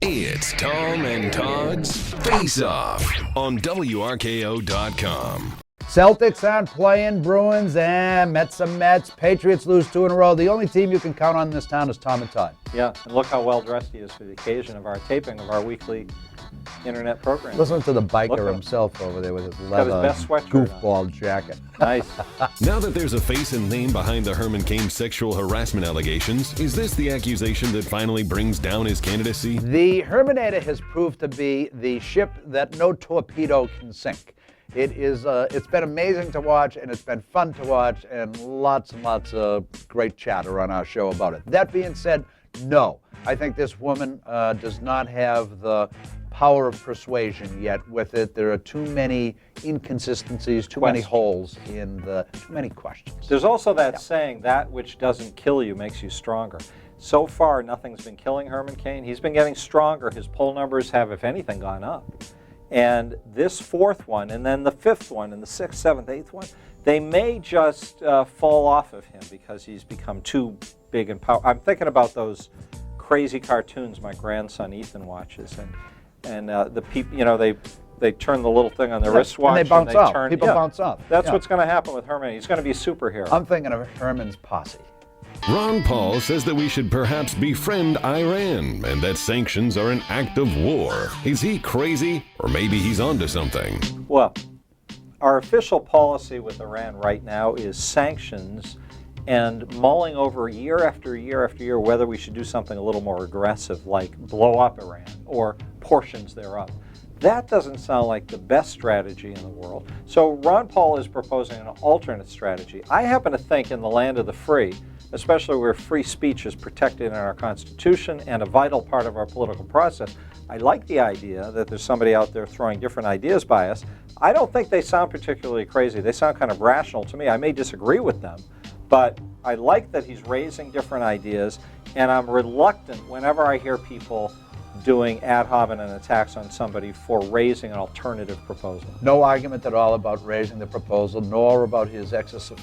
It's Tom and Todd's Face Off on WRKO.com. Celtics aren't playing, Bruins, Mets are Mets, Patriots lose 2 in a row. The only team you can count on in this town is Tom and Todd. Yeah, and look how well dressed he is for the occasion of our taping of our weekly internet program. Listen to the biker himself over there with his leather goofball jacket. Nice. Now that there's a face and name behind the Herman Cain sexual harassment allegations, is this the accusation that finally brings down his candidacy? The Hermanator has proved to be the ship that no torpedo can sink. It's been amazing to watch, and it's been fun to watch, and lots of great chatter on our show about it. That being said, no. I think this woman does not have the power of persuasion yet with it. There are too many inconsistencies, too many holes in too many questions. There's also that saying, that which doesn't kill you makes you stronger. So far, nothing's been killing Herman Cain. He's been getting stronger. His poll numbers have, if anything, gone up. And this fourth one, and then the fifth one, and the sixth, seventh, eighth one, they may just fall off of him because he's become too big and powerful. I'm thinking about those crazy cartoons my grandson Ethan watches, and the people, you know, they turn the little thing on their wristwatch and they bounce off. People bounce off. That's what's going to happen with Herman. He's going to be a superhero. I'm thinking of Herman's posse. Ron Paul says that we should perhaps befriend Iran and that sanctions are an act of war. Is he crazy, or maybe he's onto something? Well, our official policy with Iran right now is sanctions and mulling over year after year after year whether we should do something a little more aggressive, like blow up Iran or portions thereof. That doesn't sound like the best strategy in the world. So Ron Paul is proposing an alternate strategy. I happen to think in the land of the free, especially where free speech is protected in our Constitution and a vital part of our political process, I like the idea that there's somebody out there throwing different ideas by us. I don't think they sound particularly crazy. They sound kind of rational to me. I may disagree with them, but I like that he's raising different ideas, and I'm reluctant whenever I hear people doing ad hominem attacks on somebody for raising an alternative proposal. No argument at all about raising the proposal, nor about his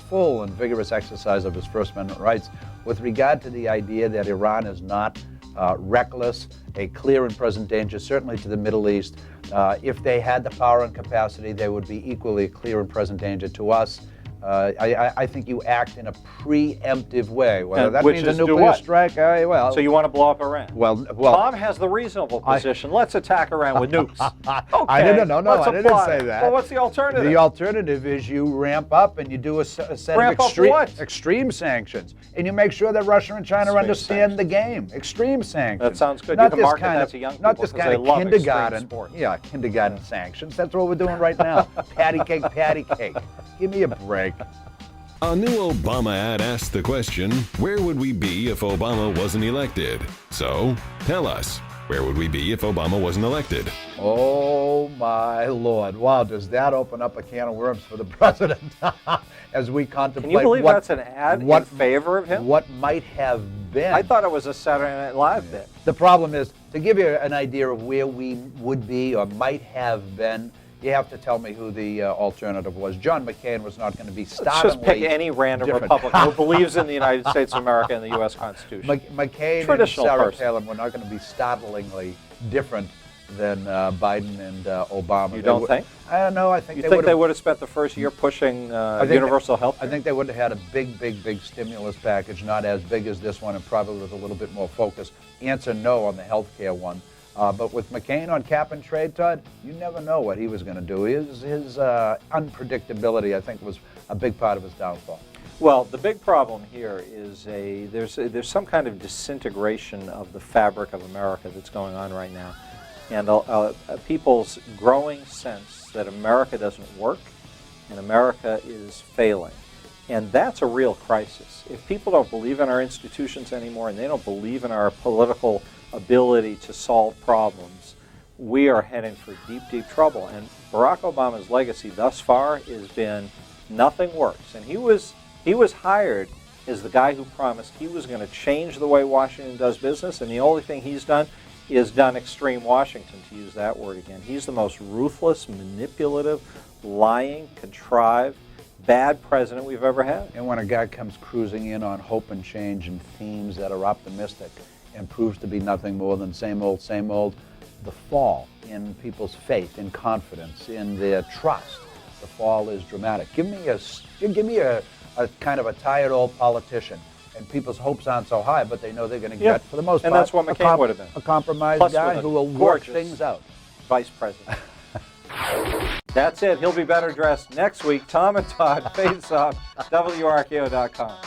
full and vigorous exercise of his First Amendment rights. With regard to the idea that Iran is not reckless, a clear and present danger, certainly to the Middle East, if they had the power and capacity, they would be equally a clear and present danger to us. I think you act in a preemptive way. Whether that means a nuclear strike, well. So you want to blow up Iran? Well, Tom has the reasonable position. Let's attack Iran with nukes. Okay, no, I didn't say that. Well, what's the alternative? The alternative is you ramp up and you do a set of extreme sanctions, and you make sure that Russia and China understand the game. Extreme sanctions. That sounds good. Not you can market that to young people, not this kind of kindergarten. Yeah, kindergarten sanctions. That's what we're doing right now. Patty cake. Give me a break. A new Obama ad asked the question, where would we be if Obama wasn't elected? So, tell us, where would we be if Obama wasn't elected? Oh, my Lord. Wow, does that open up a can of worms for the president as we contemplate Can you believe that's an ad in favor of him? What might have been. I thought it was a Saturday Night Live bit. The problem is, to give you an idea of where we would be or might have been, you have to tell me who the alternative was. John McCain was not going to be startlingly Let's just pick any random Republican who believes in the United States of America and the U.S. Constitution. McCain and Sarah Palin were not going to be startlingly different than Biden and Obama. You don't think? I don't know. I think you think they would have spent the first year pushing universal health care? I think they would have had a big stimulus package, not as big as this one, and probably with a little bit more focus. Answer no on the health care one. But with McCain on cap and trade, Todd, you never know what he was going to do. His unpredictability, I think, was a big part of his downfall. Well, the big problem here is there's some kind of disintegration of the fabric of America that's going on right now, and people's growing sense that America doesn't work and America is failing. And that's a real crisis. If people don't believe in our institutions anymore and they don't believe in our political ability to solve problems, we are heading for deep trouble. And Barack Obama's legacy thus far has been nothing works. And he was hired as the guy who promised he was going to change the way Washington does business, and the only thing he's done is done extreme Washington, to use that word again. He's the most ruthless, manipulative, lying, contrived, bad president we've ever had. And when a guy comes cruising in on hope and change and themes that are optimistic, and proves to be nothing more than same old, the fall in people's faith, in confidence, in their trust, the fall is dramatic. Give me a kind of a tired old politician, and people's hopes aren't so high, but they know they're going to get, for the most part, and that's what McCain would have been. A compromised Plus guy with a who will work gorgeous things out. Vice President. That's it. He'll be better dressed next week. Tom and Todd, Face Off, WRKO.com.